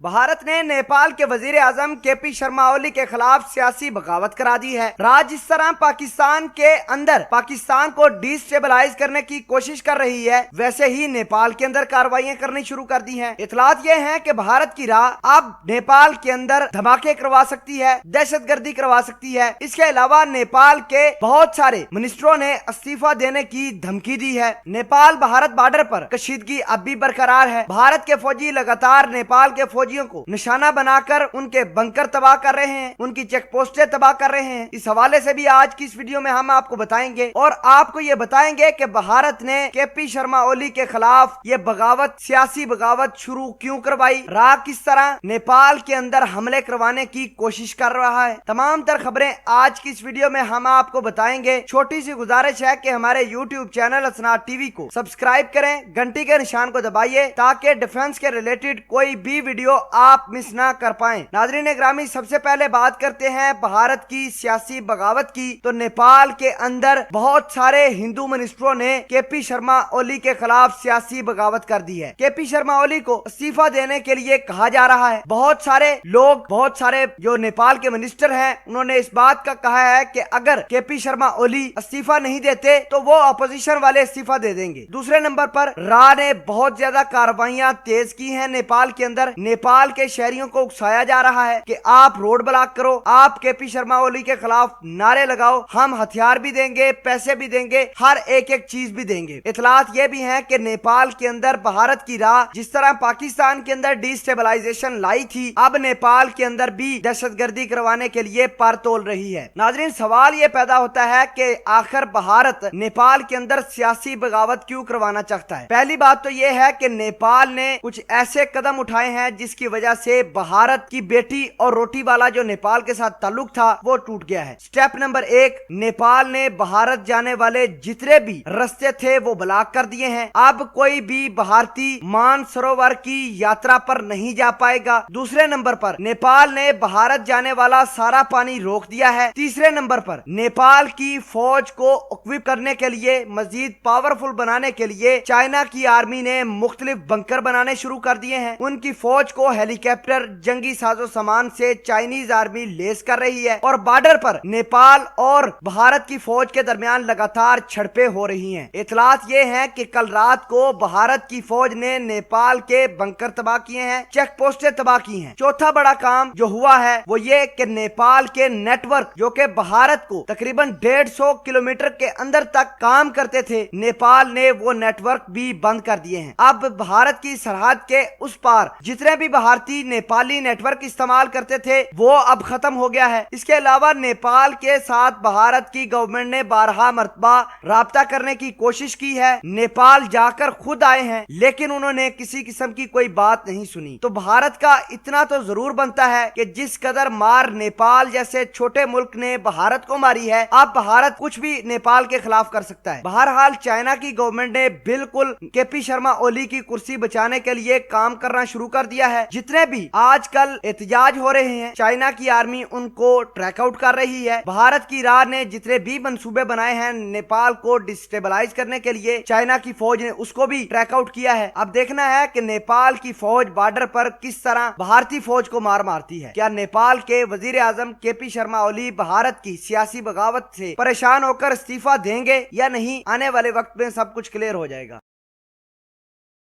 भारत ने नेपाल के वजीर आजम केपी शर्मा ओली के खिलाफ सियासी बगावत करा दी है। राज जिस तरह पाकिस्तान के अंदर पाकिस्तान को डिस्टेबलाइज करने की कोशिश कर रही है, वैसे ही नेपाल के अंदर कार्रवाइयां करनी शुरू कर दी हैं। इतलात ये हैं कि भारत की राह अब नेपाल के अंदर धमाके करवा सकती है, दहशतगर्दी करवा सकती है। इसके अलावा नेपाल के बहुत सारे मिनिस्टरों ने इस्तीफा देने की धमकी दी है। नेपाल भारत बॉर्डर पर कशीदगी अब भी बरकरार है। भारत के फौजी लगातार नेपाल के फौजियों को निशाना बनाकर उनके बंकर तबाह कर रहे हैं, उनकी चेक पोस्टें तबाह कर रहे हैं। इस हवाले से भी आज की इस वीडियो में हम आपको बताएंगे और आपको ये बताएंगे कि भारत ने केपी शर्मा ओली के खिलाफ ये बगावत, सियासी बगावत शुरू क्यों करवाई, राह किस तरह नेपाल के अंदर हमले करवाने की कोशिश कर रहा है। तमाम तर खबरें आज की इस वीडियो में हम आपको बताएंगे। छोटी सी गुजारिश है कि हमारे यूट्यूब चैनल असनाद टीवी को सब्सक्राइब करें, घंटी के निशान को दबाइए ताकि डिफेंस के रिलेटेड कोई भी वीडियो आप मिस ना कर पाएं। नाज़रीन ग्रामी, सबसे पहले बात करते हैं भारत की सियासी बगावत की। तो नेपाल के अंदर बहुत सारे हिंदू मिनिस्टरों ने केपी शर्मा ओली के खिलाफ सियासी बगावत कर दी है। केपी शर्मा ओली को इस्तीफा देने के लिए कहा जा रहा है। बहुत सारे लोग, बहुत सारे जो नेपाल के मिनिस्टर हैं, उन्होंने इस बात का कहा है कि अगर केपी शर्मा ओली इस्तीफा नहीं देते तो वो अपोजिशन वाले इस्तीफा दे देंगे। दूसरे नंबर पर राह ने बहुत ज्यादा कार्रवाइयां तेज की हैं नेपाल के अंदर। नेपाल के शहरियों को उकसाया जा रहा है कि आप रोड ब्लॉक करो, आप केपी शर्मा ओली के खिलाफ नारे लगाओ, हम हथियार भी देंगे, पैसे भी देंगे, हर एक एक चीज भी देंगे। इतलात ये भी है कि नेपाल के अंदर भारत की राह जिस तरह पाकिस्तान के अंदर डिस्टेबलाइजेशन लाई थी, अब नेपाल के अंदर भी दहशतगर्दी करवाने के लिए पर तोल रही है। नाजरीन, सवाल ये पैदा होता है कि आखिर भारत नेपाल के अंदर सियासी बगावत क्यों करवाना चाहता है। पहली बात तो ये है कि नेपाल ने कुछ ऐसे कदम उठाए हैं जिसकी वजह से भारत की बेटी और रोटी वाला जो नेपाल के साथ ताल्लुक था वो टूट गया है। स्टेप नंबर 1, नेपाल ने भारत जाने वाले जितने भी रास्ते थे वो ब्लॉक कर दिए हैं। अब कोई भी भारतीय मानसरोवर की यात्रा पर नहीं जा पाएगा। दूसरे नंबर पर नेपाल ने भारत जाने वाला सारा पानी रोक दिया है। तीसरे नंबर पर नेपाल की फौज को इक्विप करने के लिए, मजीद पावरफुल बनाने के लिए चाइना की आर्मी ने मुख्तलिफ बंकर बनाने शुरू कर दिए हैं। उनकी फौज को हेलीकॉप्टर, जंगी साजो सामान से चाइनीज आर्मी लेस कर रही है और बॉर्डर पर नेपाल और भारत की फौज के दरमियान लगातार झड़पें हो रही हैं। इतलात ये है कि कल रात को भारत की फौज ने नेपाल के बंकर तबाह किए हैं, चेक पोस्टें तबाह की हैं। चौथा बड़ा काम जो हुआ है वो ये कि नेपाल के नेटवर्क जो कि भारत को तकरीबन 150 किलोमीटर के अंदर तक काम करते थे, नेपाल ने वो नेटवर्क भी बंद कर दिए हैं। अब भारत की सरहद के उस पार जितने भी भारतीय नेपाली नेटवर्क इस्तेमाल करते थे वो अब खत्म हो गया है। इसके अलावा नेपाल के साथ भारत की गवर्नमेंट ने 12 मरतबा राब्ता करने की कोशिश की है। नेपाल जाकर खुद आए हैं लेकिन उन्होंने किसी किस्म की कोई बात नहीं सुनी। तो भारत का इतना तो जरूर बनता है कि जिस कदर मार नेपाल जैसे छोटे मुल्क ने भारत को मारी है, अब भारत कुछ भी नेपाल के खिलाफ कर सकता है। बहरहाल चाइना की गवर्नमेंट ने बिल्कुल केपी शर्मा ओली की कुर्सी बचाने के लिए काम करना शुरू कर दिया है। जितने भी आजकल एहतजाज हो रहे हैं, चाइना की आर्मी उनको ट्रैक आउट कर रही है। भारत की राह ने जितने भी मंसूबे बनाए हैं नेपाल को डिस्टेबलाइज करने के लिए, चाइना की फौज ने उसको भी ट्रैक आउट किया है। अब देखना है कि नेपाल की फौज बॉर्डर पर किस तरह भारतीय फौज को मार मारती है। क्या नेपाल के वजीर आजम केपी शर्मा ओली भारत की सियासी बगावत से परेशान होकर इस्तीफा देंगे या नहीं, आने वाले वक्त में सब कुछ क्लियर हो जाएगा।